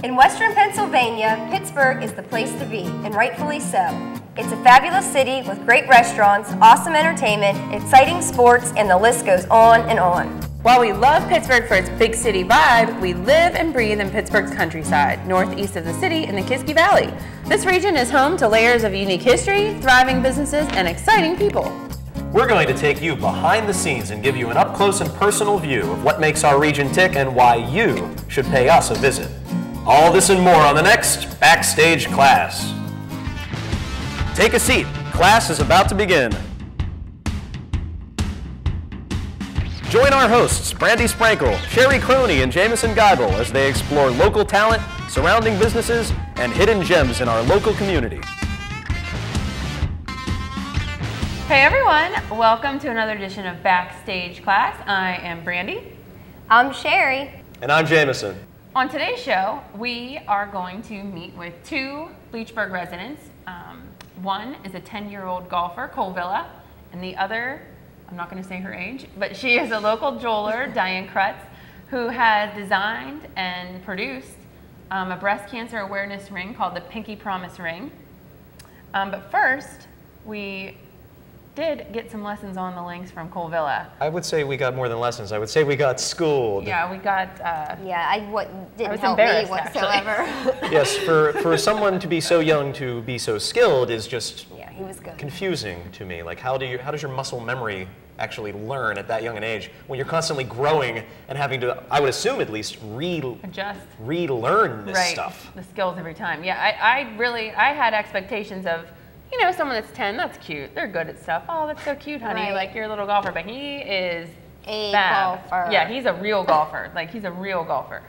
In Western Pennsylvania, Pittsburgh is the place to be, and rightfully so. It's a fabulous city with great restaurants, awesome entertainment, exciting sports, and the list goes on and on. While we love Pittsburgh for its big city vibe, we live and breathe in Pittsburgh's countryside, northeast of the city in the Kiski Valley. This region is home to layers of unique history, thriving businesses, and exciting people. We're going to take you behind the scenes and give you an up-close and personal view of what makes our region tick and why you should pay us a visit. All this and more on the next Backstage Class. Take a seat. Class is about to begin. Join our hosts, Brandy Sprankle, Sherry Croney, and Jameson Geibel as they explore local talent, surrounding businesses, and hidden gems in our local community. Hey everyone, welcome to another edition of Backstage Class. I am Brandy. I'm Sherry. And I'm Jameson. On today's show, we are going to meet with two Leechburg residents. One is a 10-year-old golfer, Cole Villa, and the other, I'm not going to say her age, but she is a local jeweler, Diane Krutz, who has designed and produced a breast cancer awareness ring called the Pinkie Promise Ring. But first, we did get some lessons on the links from Cole Villa. I would say we got more than lessons. I would say we got schooled. Yeah, we got... didn't help me whatsoever. Yes, for someone to be so young to be so skilled is just he was good. Confusing to me. Like, how does your muscle memory actually learn at that young an age when you're constantly growing and having to, I would assume at least, relearn this stuff? The skills every time. Yeah, I had expectations of, you know, someone that's 10, that's cute. They're good at stuff. Oh, that's so cute, honey. Right. Like, you're a little golfer. But he is a bad. golfer. Yeah, he's a real golfer. Like, he's a real golfer.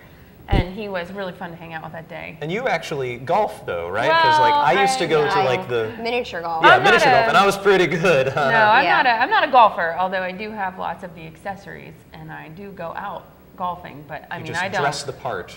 And he was really fun to hang out with that day. And you actually golf, though, right? Because, like, I used to go to, like, the... Miniature golf. Yeah, miniature golf, and I was pretty good. No, I'm not a golfer, although I do have lots of the accessories, and I do go out golfing. But, I mean, I don't... dress the part.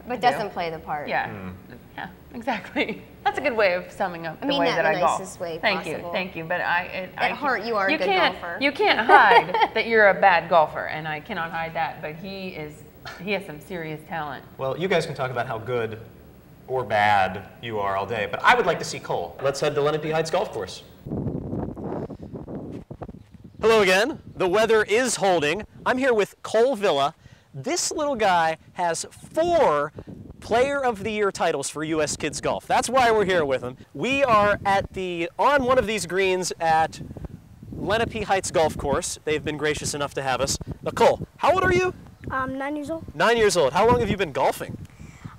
But doesn't play the part. Yeah, yeah, exactly. That's a good way of summing up the way that I golf. Nicest way Thank possible. you. But at heart, you are a good golfer. You can't hide that you're a bad golfer, and I cannot hide that. But he has some serious talent. Well, you guys can talk about how good or bad you are all day, but I would like to see Cole. Let's head to Lenape Heights Golf Course. Hello again. The weather is holding. I'm here with Cole Villa. This little guy has 4 Player of the Year titles for U.S. Kids Golf. That's why we're here with him. We are on one of these greens at Lenape Heights Golf Course. They've been gracious enough to have us. Cole, how old are you? 9 years old. 9 years old. How long have you been golfing?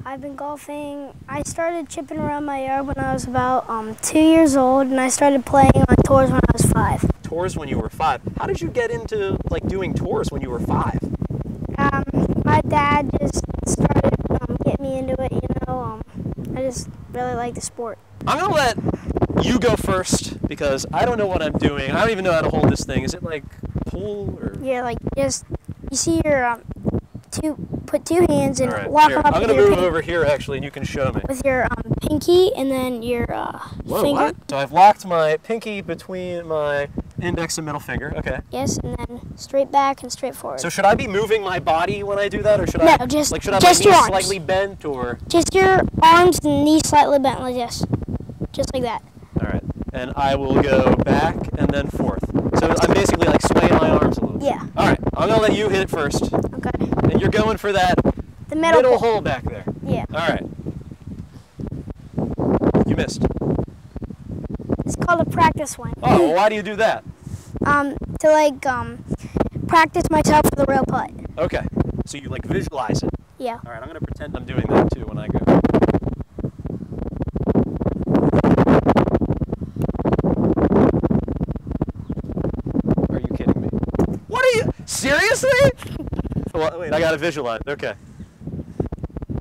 I've been golfing. I started chipping around my yard when I was about 2 years old, and I started playing on tours when I was 5. Tours when you were 5. How did you get into doing tours when you were 5? My dad just started getting me into it. I just really like the sport. I'm gonna let you go first because I don't know what I'm doing. I don't even know how to hold this thing. Is it like pull or? Yeah, just you see your put 2 hands and right, lock here. them up. I'm gonna move over here actually, and you can show me. With your pinky and then your Whoa, finger. What? So I've locked my pinky between my index and middle finger. Okay. Yes, and then straight back and straight forward. So should I be moving my body when I do that, or should I? No, just should I have just my your knees arms. slightly bent, or? Just your arms and knees slightly bent like this, just like that. All right. And I will go back and then forth. So I'm basically like swaying my arms a little bit. Yeah. All right. I'm gonna let you hit it first. Okay. And you're going for that The middle hole back there. Yeah. All right. You missed. It's called a practice swing. Oh, well, why do you do that? To practice myself for the real putt. Okay. So you visualize it. Yeah. All right. I'm gonna pretend I'm doing that too when I go. Are you kidding me? What are you? Seriously? Well, wait, I gotta visualize. Okay.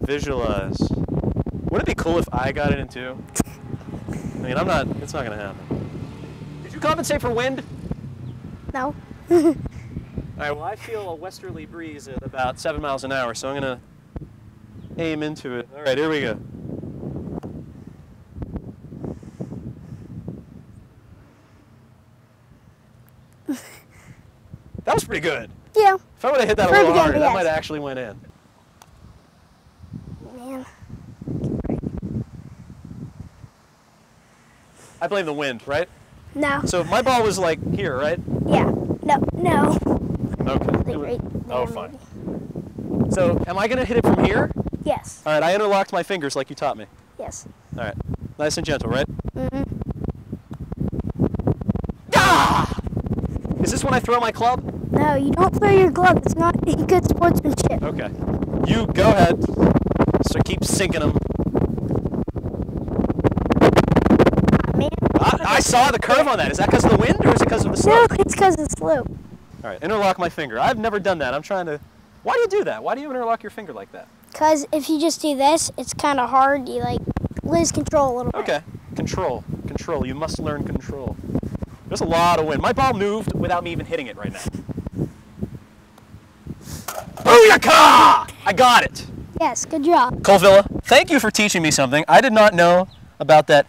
Visualize. Wouldn't it be cool if I got it in too? I mean, it's not gonna happen. Did you compensate for wind? No. All right, well, I feel a westerly breeze at about 7 miles an hour, so I'm gonna aim into it. All right, here we go. That was pretty good. Yeah. If I would have hit that a little harder, that might have actually went in. Man. I blame the wind, right? No. So my ball was like here, right? Yeah. No. Okay. Like right there, fine. maybe. So am I going to hit it from here? Yes. All right, I interlocked my fingers like you taught me. Yes. All right, nice and gentle, right? Mm-hmm. Ah! Is this when I throw my club? No, you don't throw your glove. It's not good sportsmanship. Okay. You go ahead. So keep sinking them. Man. I saw the curve on that. Is that because of the wind or is it because of the slope? No, it's because of the slope. All right, interlock my finger. I've never done that. I'm trying to... Why do you do that? Why do you interlock your finger like that? Because if you just do this, it's kind of hard. You like lose control a little bit. Okay, control. You must learn control. There's a lot of wind. My ball moved without me even hitting it right now. Booyakah! I got it. Yes, good job. Cole Villa, thank you for teaching me something. I did not know about that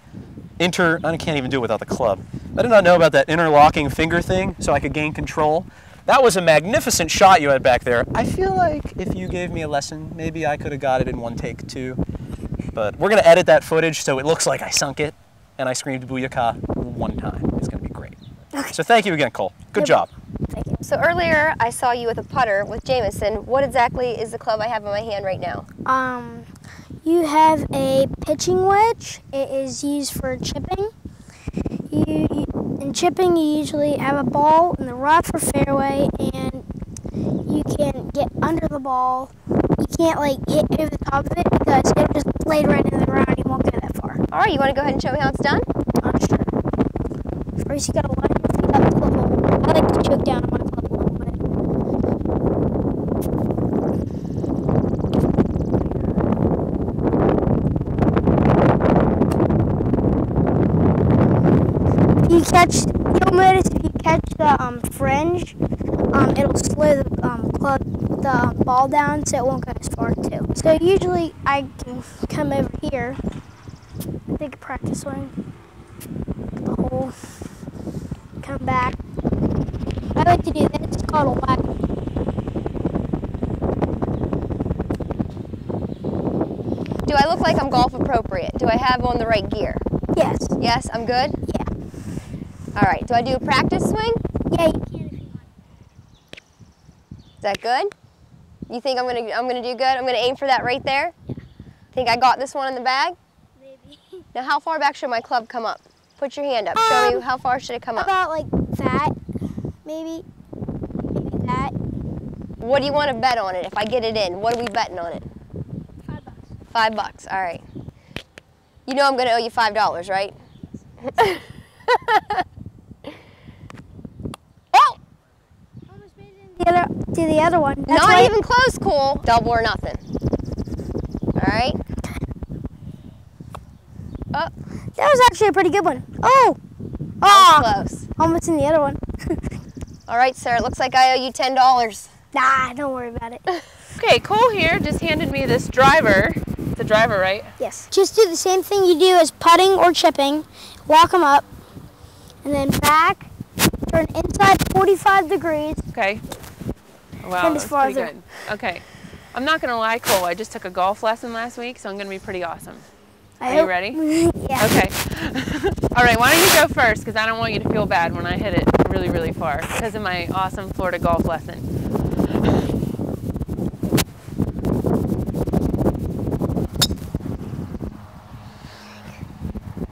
I can't even do it without the club. I did not know about that interlocking finger thing so I could gain control. That was a magnificent shot you had back there. I feel like if you gave me a lesson, maybe I could have got it in one take too. But we're gonna edit that footage so it looks like I sunk it and I screamed booyakah one time. It's gonna be great. Okay. So thank you again, Cole. Good job. Thank you. So earlier I saw you with a putter with Jameson. What exactly is the club I have in my hand right now? You have a pitching wedge. It is used for chipping. In chipping, you usually have a ball in the rough or fairway, and you can get under the ball. You can't like hit over the top of it because it'll just lay right in the ground. You won't go that far. All right, you want to go ahead and show me how it's done? Sure. First, you gotta line your feet up to the hole. I like to choke down on my club a little bit. You'll notice if you catch the fringe, it'll slow the ball down so it won't go as far too. So usually I can come over here, take a practice swing, at the hole, come back. I like to do this, it's called a whack. Do I look like I'm golf appropriate? Do I have on the right gear? Yes. Yes, I'm good? Yeah. All right, do I do a practice swing? Yeah, you can if you want. Is that good? You think I'm gonna do good? I'm gonna aim for that right there? Yeah. Think I got this one in the bag? Maybe. Now how far back should my club come up? Put your hand up, show me how far should it come up? About like that, maybe that. What do you want to bet on it if I get it in? What are we betting on it? $5. $5, all right. You know I'm gonna owe you $5, right? Oh! Almost made it to the other one. That's Not why even close, Cole. Double or nothing. All right. Oh, that was actually a pretty good one. Oh! that was close. Almost in the other one. All right, sir. It looks like I owe you $10. Nah, don't worry about it. Okay, Cole here just handed me this driver. It's a driver, right? Yes. Just do the same thing you do as putting or chipping. Walk them up, and then back. Turn inside 45 degrees. Okay. Wow, Turn that's as pretty farther. good. Okay. I'm not gonna lie, Cole. I just took a golf lesson last week, so I'm gonna be pretty awesome. Are you ready? Yeah. Okay. All right, why don't you go first, because I don't want you to feel bad when I hit it really, really far because of my awesome Florida golf lesson.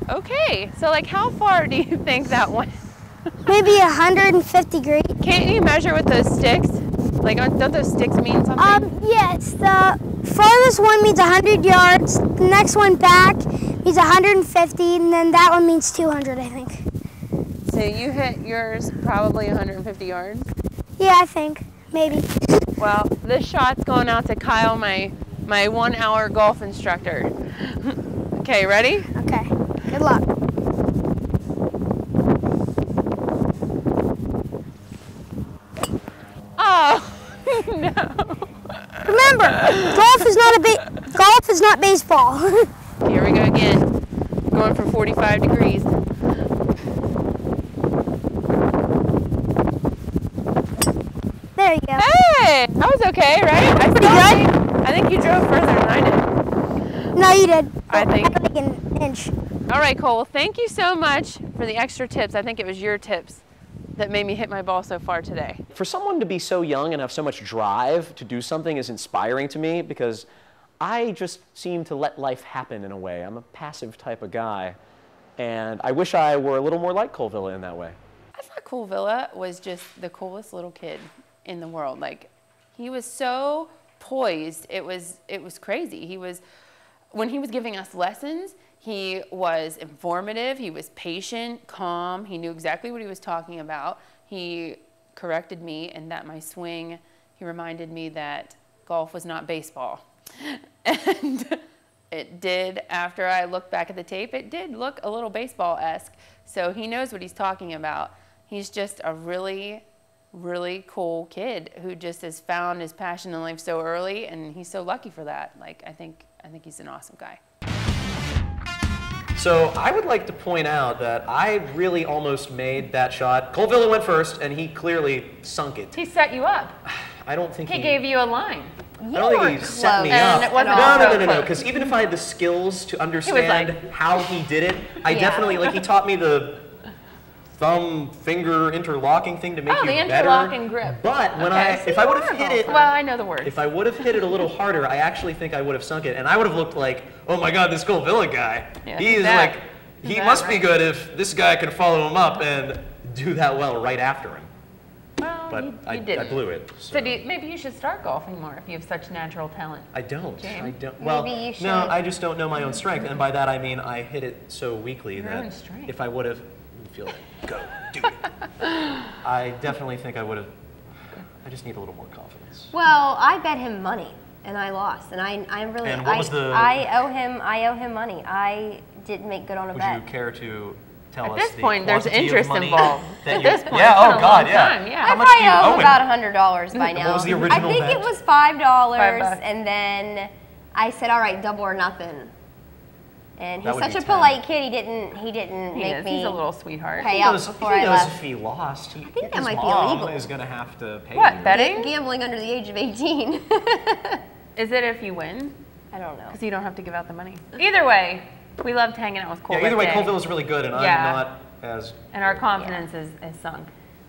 Okay, so like how far do you think that went? Maybe 150 degrees. Can't you measure with those sticks? Like, don't those sticks mean something? Yes, the farthest one means 100 yards, the next one back means 150, and then that one means 200, I think. So you hit yours probably 150 yards? Yeah, I think, maybe. Well, this shot's going out to Kyle, my 1 hour golf instructor. Okay, ready? Okay, good luck. Oh, no. Remember, golf is not baseball. Here we go again. Going for 45 degrees. There you go. Hey, that was okay, right? Pretty good. I think you drove further than I did. No, you did. I think. Like an inch. All right, Cole, thank you so much for the extra tips. I think it was your tips that made me hit my ball so far today. For someone to be so young and have so much drive to do something is inspiring to me because I just seem to let life happen in a way. I'm a passive type of guy, and I wish I were a little more like Cole Villa in that way. I thought Cole Villa was just the coolest little kid in the world. Like, he was so poised. It was crazy. When he was giving us lessons, he was informative, he was patient, calm, he knew exactly what he was talking about. He corrected me in that my swing, he reminded me that golf was not baseball. And it did, after I looked back at the tape, it did look a little baseball-esque. So he knows what he's talking about. He's just a really, really cool kid who just has found his passion in life so early, and he's so lucky for that. Like, I think he's an awesome guy. So I would like to point out that I really almost made that shot. Cole Villa went first, and he clearly sunk it. He set you up. I don't think he gave you a line. I don't think he set me And up. it wasn't No, because even if I had the skills to understand how he did it, I definitely, like, he taught me the thumb finger interlocking thing to make you better. Oh, the interlocking grip. But when if I would have hit it, well, I know the word. If I would have hit it a little harder, I actually think I would have sunk it, and I would have looked like, oh my God, this Cole Villa guy. Yeah, He's like, he must be good if this guy can follow him up and do that well right after him. Well, But I blew it. So, maybe you should start golfing more if you have such natural talent. I don't. James? I don't. Well, Maybe you should. no, I just don't know my own strength, and by that I mean I hit it so weakly Your that own strength. if I would have, feel it, go, do it. I definitely think I would have. I just need a little more confidence. Well, I bet him money, and I lost, and I really. And what was the? I owe him money. I didn't make good on a bet. Would you care to tell us At this the point, there's quantity of interest money involved. that At you- this point, yeah. it's been Oh a God, long yeah. time, yeah. How I much do you probably owe owe him him? about $100 by now. What was the original I think bet? it was $5, $5. and then I said, all right, double or nothing. And That he's would such be a 10. polite kid. He didn't He make is. me He's a little sweetheart. pay He out knows, before he I knows left. if he lost, think that his might be mom illegal. is going to have to pay What, you. betting? Gambling under the age of 18. Is it if you win? I don't know. Because you don't have to give out the money. Either way, we loved hanging out with Cole. Yeah, either way, that day. Cole Villa's really good, and Yeah. I'm not as And our confidence is sunk.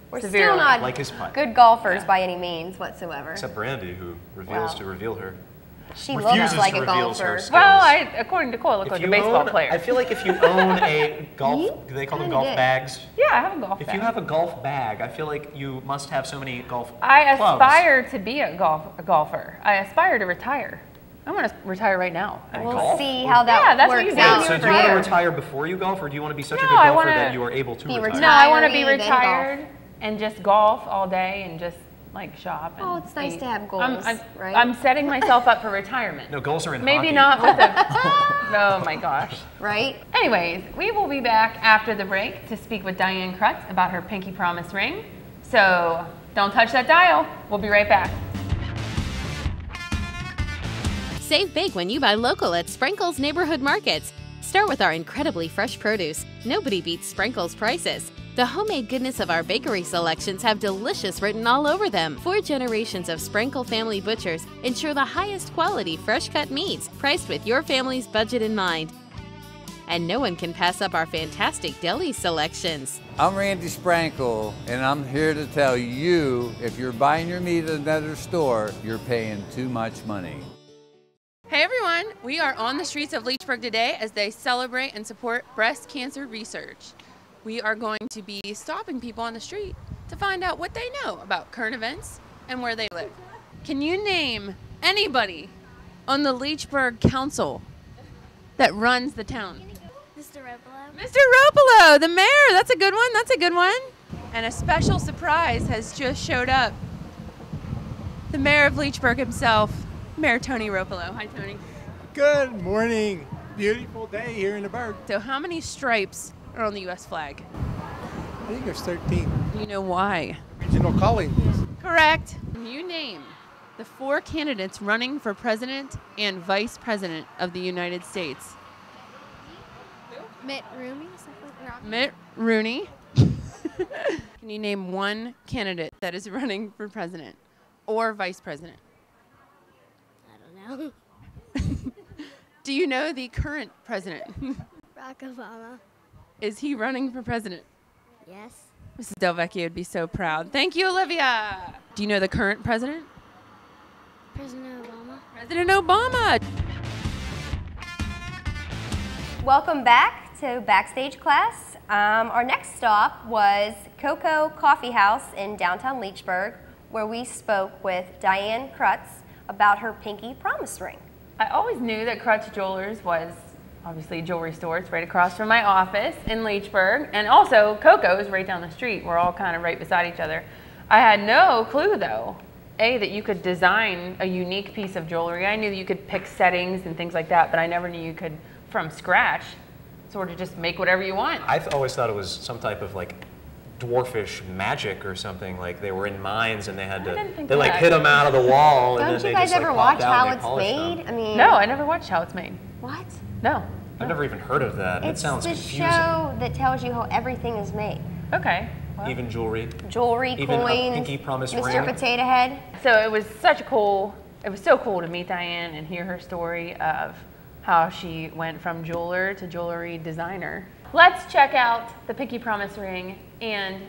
We're severely. still not like his putt. good golfers by any means whatsoever. Except Brandy, who reveals to reveal her. She refuses looks like to a reveal golfer. her skills. Well, according to Cole, I look If like a you baseball own- player. I feel like if you own a golf, do they call them Kinda golf did. bags? Yeah, I have a golf If bag. you have a golf bag, I feel like you must have so many golf I clubs. aspire to be a golfer. I aspire to retire. I want to retire right now. And We'll golf? see how that Yeah, that's what works you do out. when So you do you want to retire. retire before you golf, or do you want to be such a No, good I golfer wanna that you are able to be retire? No, I want to be Retiree, then retired and just golf all day and just like shop. And Oh, it's nice eat. to have goals, right? I'm setting myself up for retirement. No, goals are in Maybe hockey. not with a. Oh my gosh. Right? Anyways, we will be back after the break to speak with Diane Krutz about her Pinkie Promise Ring. So don't touch that dial. We'll be right back. Save big when you buy local at Sprinkles Neighborhood Markets. Start with our incredibly fresh produce. Nobody beats Sprinkles prices. The homemade goodness of our bakery selections have delicious written all over them. 4 generations of Sprinkle family butchers ensure the highest quality fresh-cut meats, priced with your family's budget in mind. And no one can pass up our fantastic deli selections. I'm Randy Sprankle, and I'm here to tell you, if you're buying your meat at another store, you're paying too much money. Hey everyone, we are on the streets of Leechburg today as they celebrate and support breast cancer research. We are going to be stopping people on the street to find out what they know about current events and where they live. Can you name anybody on the Leechburg Council that runs the town? Mr. Ropolo. Mr. Ropolo, the mayor. That's a good one. That's a good one. And a special surprise has just showed up. The mayor of Leechburg himself, Mayor Tony Ropolo. Hi, Tony. Good morning. Beautiful day here in the Burg. So how many stripes are on the U.S. flag? I think there's 13. Do you know why? Regional calling. Correct. Can you name the 4 candidates running for president and vice president of the United States? Mitt Romney. Mitt Rooney. Can you name one candidate that is running for president or vice president? I don't know. Do you know the current president? Barack Obama. Is he running for president? Yes. Mrs. Delvecchio would be so proud. Thank you, Olivia. Do you know the current president? President Obama. President Obama. Welcome back to Backstage Class. Our next stop was Cocoa Coffee House in downtown Leechburg, where we spoke with Diane Krutz about her Pinkie Promise Ring. I always knew that Krutz Jewelers was obviously a jewelry store. It's right across from my office in Leechburg. And also Cocoa is right down the street. We're all kind of right beside each other. I had no clue though, that you could design a unique piece of jewelry. I knew that you could pick settings and things like that, but I never knew you could, from scratch, sort of just make whatever you want. I always thought it was some type of like dwarfish magic or something, like they were in mines and they had to, they like hit them out of the wall. Don't and then you they guys just, ever like, watch how and it's polished made? them. I mean, No, I never watched How It's Made. what? No. I've never even heard of that. It sounds It's the confusing. show that tells you how everything is made. Okay. Well. Even jewelry. Jewelry, Even a coins, Pinkie Promise Mr. Ring. Potato Head. So it was such a cool, it was so cool to meet Diane and hear her story of how she went from jeweler to jewelry designer. Let's check out the Pinkie Promise Ring and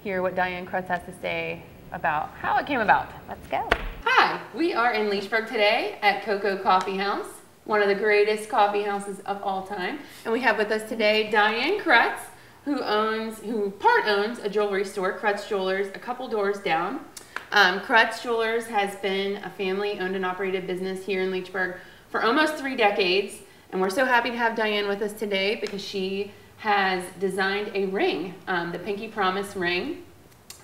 hear what Diane Krutz has to say about how it came about. Let's go. Hi, we are in Leechburg today at Cocoa Coffee House, one of the greatest coffee houses of all time. And we have with us today Diane Krutz, who part owns a jewelry store, Krutz Jewelers, a couple doors down. Krutz Jewelers has been a family owned and operated business here in Leechburg for almost 3 decades. And we're so happy to have Diane with us today because she has designed a ring, the Pinkie Promise Ring,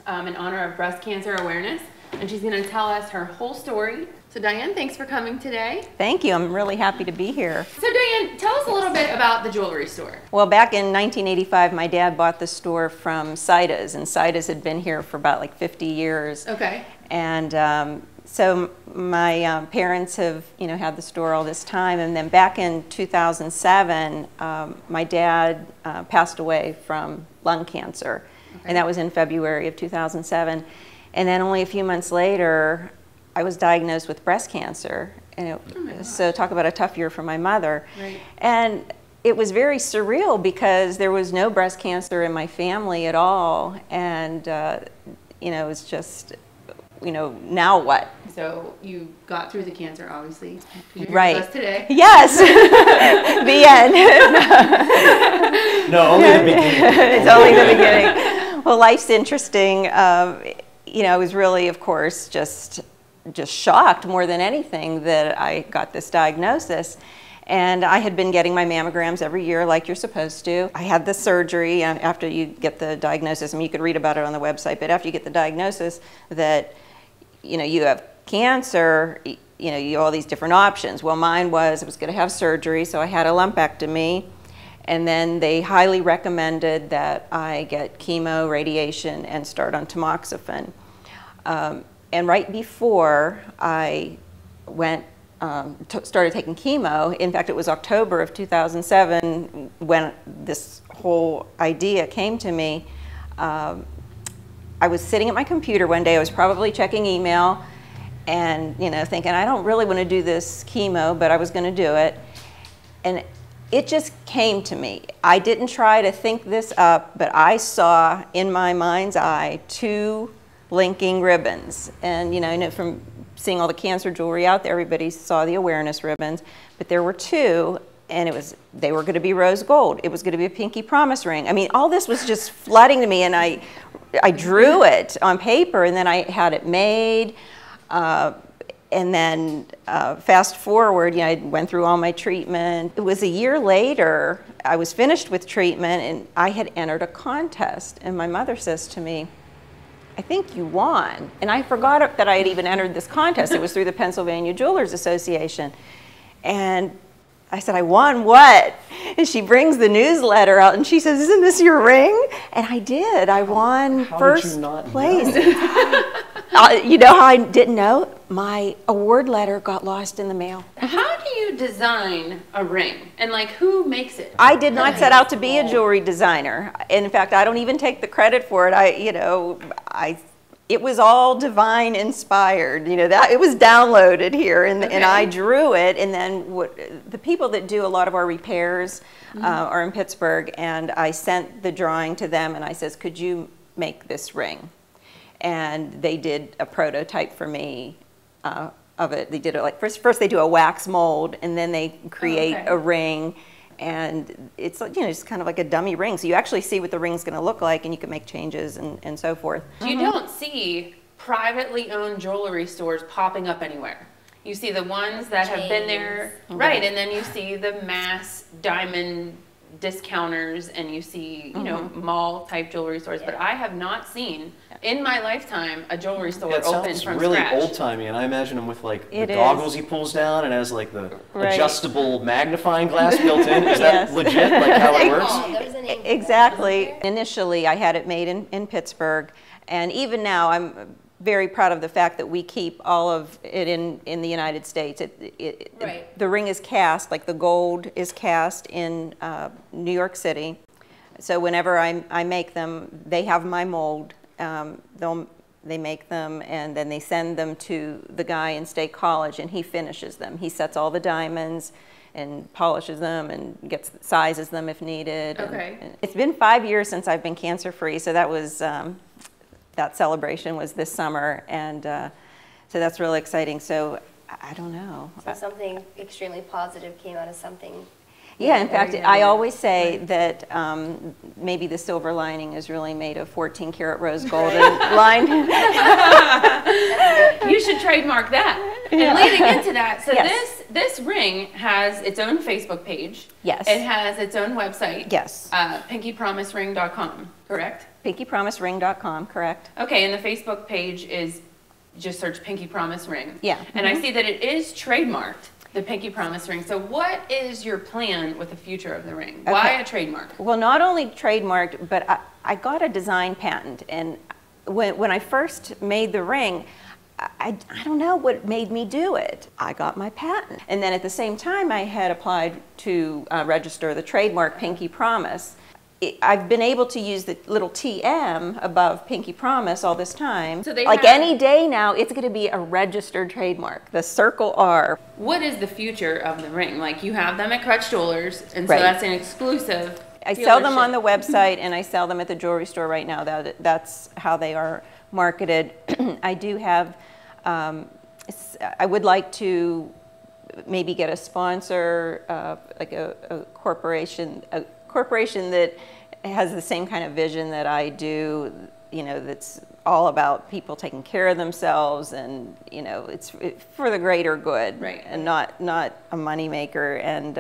in honor of breast cancer awareness. And she's going to tell us her whole story. So Diane, thanks for coming today. Thank you. I'm really happy to be here. So Diane, tell us a little bit about the jewelry store. Well, back in 1985, my dad bought the store from Cida's, and Cida's had been here for about like 50 years. Okay. And so my parents have, had the store all this time. And then back in 2007, my dad passed away from lung cancer. Okay. And that was in February of 2007. And then only a few months later, I was diagnosed with breast cancer. And so talk about a tough year for my mother. Right. And it was very surreal because there was no breast cancer in my family at all. And, it was just, now what? So you got through the cancer, obviously. You're here Right. with us today. Yes. The end. No, only the beginning. It's only the beginning. Well, life's interesting. I was really, of course, just shocked more than anything that I got this diagnosis. And I had been getting my mammograms every year like you're supposed to. I had the surgery after you get the diagnosis. I mean, you could read about it on the website, but after you get the diagnosis that, you have cancer, you have all these different options. Well, mine was I was going to have surgery, so I had a lumpectomy. And then they highly recommended that I get chemo, radiation, and start on tamoxifen. And right before I went, started taking chemo, in fact, it was October of 2007 when this whole idea came to me. I was sitting at my computer one day, I was probably checking email and, thinking, I don't really want to do this chemo, but I was going to do it. And it just came to me. I didn't try to think this up, but I saw in my mind's eye 2 linking ribbons. And from seeing all the cancer jewelry out there, everybody saw the awareness ribbons, but there were 2, and they were going to be rose gold. It was going to be a Pinkie Promise Ring. I mean, all this was just flooding to me, and I drew it on paper, and then I had it made. And then fast forward, I went through all my treatment. It was a year later, I was finished with treatment, and I had entered a contest. And my mother says to me, I think you won. And I forgot that I had even entered this contest. It was through the Pennsylvania Jewelers Association. And I said, I won what? And she brings the newsletter out and she says, isn't this your ring? And I did. I won first place. You know how I didn't know? My award letter got lost in the mail. How do you design a ring? And who makes it? I did not set out to be a jewelry designer. In fact, I don't even take the credit for it. it was all divine inspired, you know, that it was downloaded here, and I drew it, and then the people that do a lot of our repairs are in Pittsburgh, and I sent the drawing to them, and I says, could you make this ring? And they did a prototype for me of it. They did it like, first they do a wax mold, and then they create a ring, and it's, you know, just kind of like a dummy ring. So you actually see what the ring's going to look like, and you can make changes and so forth. You don't see privately owned jewelry stores popping up anywhere. You see the ones that have been there, right, and then you see the mass diamond discounters, and you see, you know, mall type jewelry stores, but I have not seen in my lifetime a jewelry store open from really scratch. old timey, and I imagine him with like the goggles he pulls down and has like the adjustable magnifying glass built in. Is that legit, like how it works? Exactly. Initially, I had it made in Pittsburgh, and even now I'm very proud of the fact that we keep all of it in the United States. The ring is cast, like the gold is cast in New York City. So whenever I make them, they have my mold. They make them, and then they send them to the guy in State College, and he finishes them. He sets all the diamonds and polishes them and sizes them if needed. And it's been 5 years since I've been cancer-free, so that was that celebration was this summer, and so that's really exciting. So I don't know. So something extremely positive came out of something. Yeah, in fact, I always say that maybe the silver lining is really made of 14 karat rose gold lined. You should trademark that. And leading into that, so this ring has its own Facebook page. Yes. It has its own website. Yes. PinkiePromiseRing.com, correct? PinkiePromiseRing.com, correct. Okay, and the Facebook page is, just search Pinkie Promise Ring. Yeah. And I see that it is trademarked, the Pinkie Promise Ring. So what is your plan with the future of the ring? Okay. Why a trademark? Well, not only trademarked, but I got a design patent. And when I first made the ring, I don't know what made me do it. I got my patent. And then at the same time, I had applied to register the trademark Pinkie Promise. I've been able to use the little TM above Pinkie Promise all this time. So like any day now, it's going to be a registered trademark, the circle R. What is the future of the ring? Like, you have them at Krutz Jewelers, and so that's an exclusive I sell them on the website, and I sell them at the jewelry store right now. That's how they are marketed. I do have, I would like to maybe get a sponsor, like a corporation that has the same kind of vision that I do, you know, that's all about people taking care of themselves, and, you know, it's for the greater good, and not a money maker. And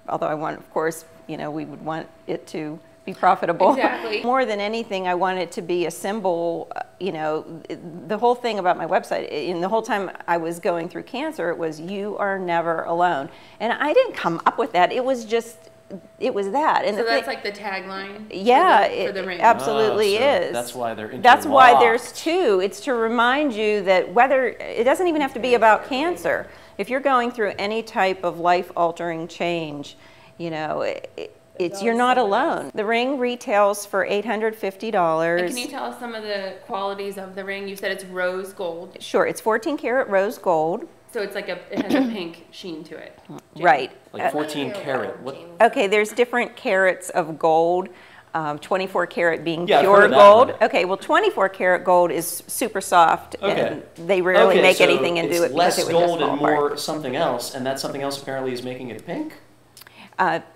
although I want, of course, you know, we would want it to be profitable. Exactly. More than anything, I want it to be a symbol. You know, the whole thing about my website, in the whole time I was going through cancer, it was, you are never alone. And I didn't come up with that. It was just, it was that. And so that's like the tagline? Yeah, for the ring. It absolutely so is. That's why they're interlocked. That's why there's two. It's to remind you that whether, it doesn't even have to be about cancer. If you're going through any type of life-altering change, you know, you're not alone. The ring retails for $850. And can you tell us some of the qualities of the ring? You said it's rose gold. Sure, it's 14 karat rose gold. So it's like it has a pink sheen to it. Right. Like 14 karat. What? Okay, there's different carats of gold. 24 karat being Yeah, pure gold. Okay, well, 24 karat gold is super soft, and they rarely make anything into it because it would just fall apart. Less gold and more something else, and that something else apparently is making it pink?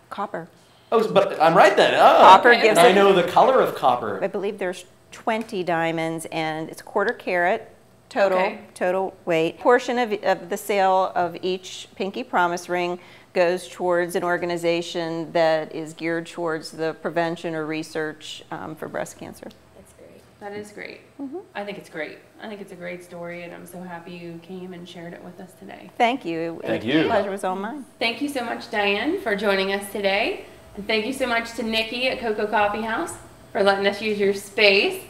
Copper. Oh, but I'm right then. Oh, Copper gives I know the color of copper. I believe there's 20 diamonds, and it's quarter carat total weight. Portion of the sale of each Pinkie Promise ring goes towards an organization that is geared towards the prevention or research for breast cancer. That's great. That is great. I think it's great. I think it's a great story, and I'm so happy you came and shared it with us today. Thank you. Thank you. The pleasure was all mine. Thank you so much, Diane, for joining us today. And thank you so much to Nikki at Cocoa Coffee House for letting us use your space.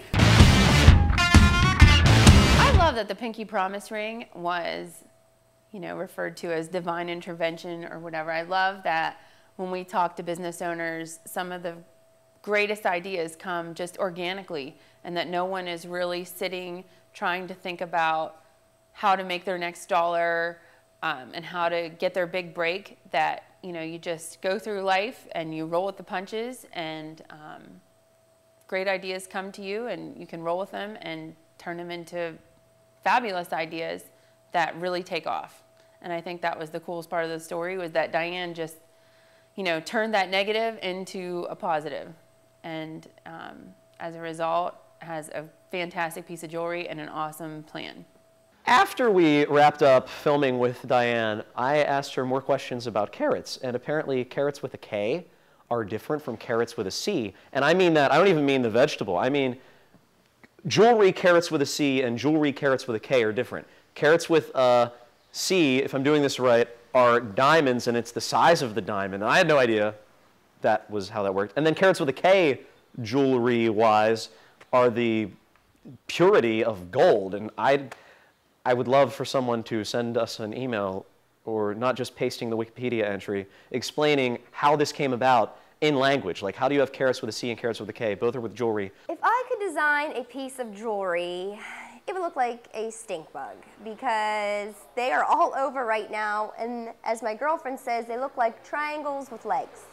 I love that the Pinkie Promise Ring was, you know, referred to as divine intervention or whatever. I love that when we talk to business owners, some of the greatest ideas come just organically, and that no one is really sitting trying to think about how to make their next dollar and how to get their big break, that you just go through life and you roll with the punches, and great ideas come to you and you can roll with them and turn them into fabulous ideas that really take off. And I think that was the coolest part of the story, was that Diane just turned that negative into a positive, and as a result has a fantastic piece of jewelry and an awesome plan. After we wrapped up filming with Diane, I asked her more questions about carats, and apparently carats with a K are different from carats with a C. And I mean that, I don't even mean the vegetable. I mean jewelry carats with a C and jewelry carats with a K are different. Carats with a C, if I'm doing this right, are diamonds, and it's the size of the diamond. And I had no idea that was how that worked. And then carats with a K, jewelry-wise, are the purity of gold. And I would love for someone to send us an email, or not just pasting the Wikipedia entry, explaining how this came about in language. Like, how do you have carats with a C and carats with a K? Both are with jewelry. If I could design a piece of jewelry, it would look like a stink bug, because they are all over right now, and as my girlfriend says, they look like triangles with legs.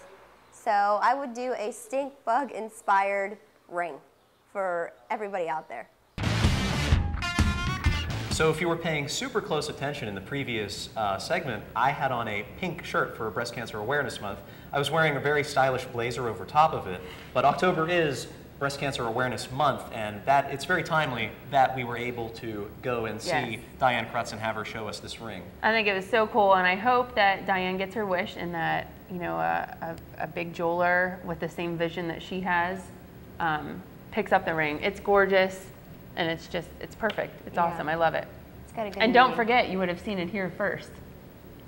So I would do a stink bug inspired ring for everybody out there. So if you were paying super close attention in the previous segment, I had on a pink shirt for Breast Cancer Awareness Month. I was wearing a very stylish blazer over top of it, but October is Breast Cancer Awareness Month, and it's very timely that we were able to go and see Diane Krutz and have her show us this ring. I think it was so cool, and I hope that Diane gets her wish, and that a big jeweler with the same vision that she has picks up the ring. It's gorgeous, and it's perfect. It's awesome. I love it. It's got a good and don't meaning. forget, you would have seen it here first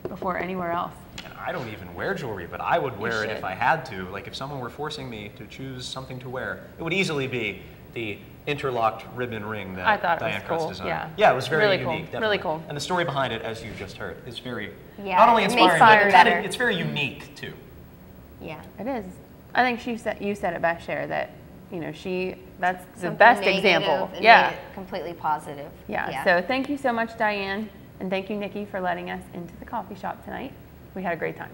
before anywhere else. And I don't even wear jewelry, but I would wear it if I had to. Like, if someone were forcing me to choose something to wear, it would easily be the interlocked ribbon ring that Diane Krutz designed. Yeah, it was very really unique. cool. Definitely. Really cool. And the story behind it, as you just heard, is very not only inspiring, but it's very unique too. Yeah, it is. I think you said it best, Cher, that that's the best example. Yeah, completely positive. Yeah. So thank you so much, Diane, and thank you, Nikki, for letting us into the coffee shop tonight. We had a great time.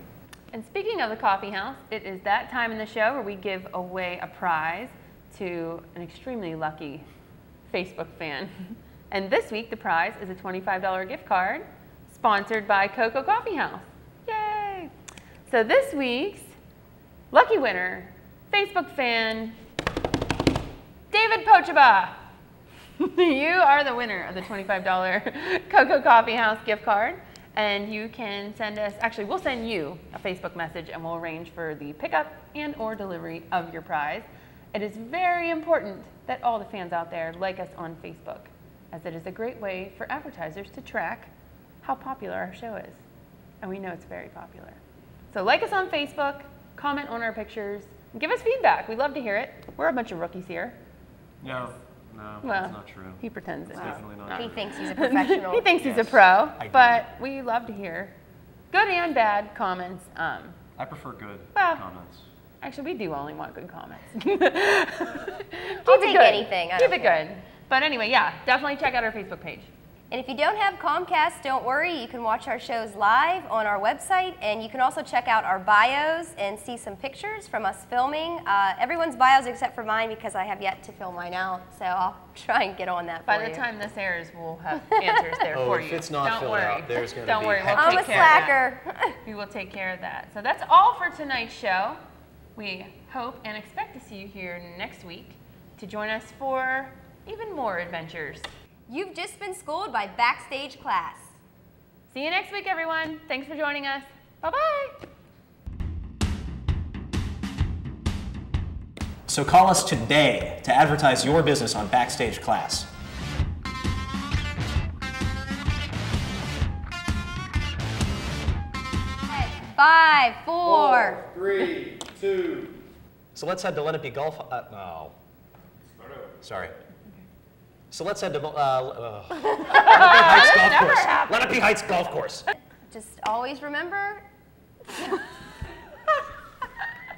And speaking of the coffee house, it is that time in the show where we give away a prize to an extremely lucky Facebook fan. And this week, the prize is a $25 gift card sponsored by Cocoa Coffee House. Yay! So this week's lucky winner, Facebook fan, David Pochaba. You are the winner of the $25 Cocoa Coffee House gift card. And you can send us, actually we'll send you a Facebook message and we'll arrange for the pickup and or delivery of your prize. It is very important that all the fans out there like us on Facebook, as it is a great way for advertisers to track how popular our show is. And we know it's very popular. So like us on Facebook, comment on our pictures, and give us feedback. We'd love to hear it. We're a bunch of rookies here. No, well, that's not true. He pretends it's definitely not He true. thinks he's a professional. He thinks he's a pro, but we love to hear good and bad comments. I prefer good comments. Actually, we do only want good comments. I'll take anything. Keep it good. But anyway, yeah, definitely check out our Facebook page. And if you don't have Comcast, don't worry. You can watch our shows live on our website, and you can also check out our bios and see some pictures from us filming. Everyone's bios except for mine, because I have yet to fill mine out, so I'll try and get on that for you. By the time this airs, we'll have answers there for you. If it's not filled out, there's going to be... Don't worry, I'm a slacker. We will take care of that. So that's all for tonight's show. We hope and expect to see you here next week to join us for even more adventures. You've just been schooled by Backstage Class. See you next week, everyone. Thanks for joining us. Bye-bye. So call us today to advertise your business on Backstage Class. Five, four, 3, 2. So let's head to Lenape Golf. Sorry. So let's head to Lenape Heights Golf Course. Lenape Heights Golf Course. Just always remember.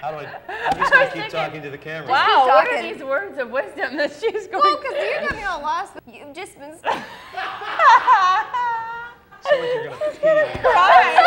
How do I'm just going to keep talking to the camera. Wow, what are talking. these words of wisdom that she's going Well, because you're giving a loss. You've just been. Sound like you're going to pee. Right.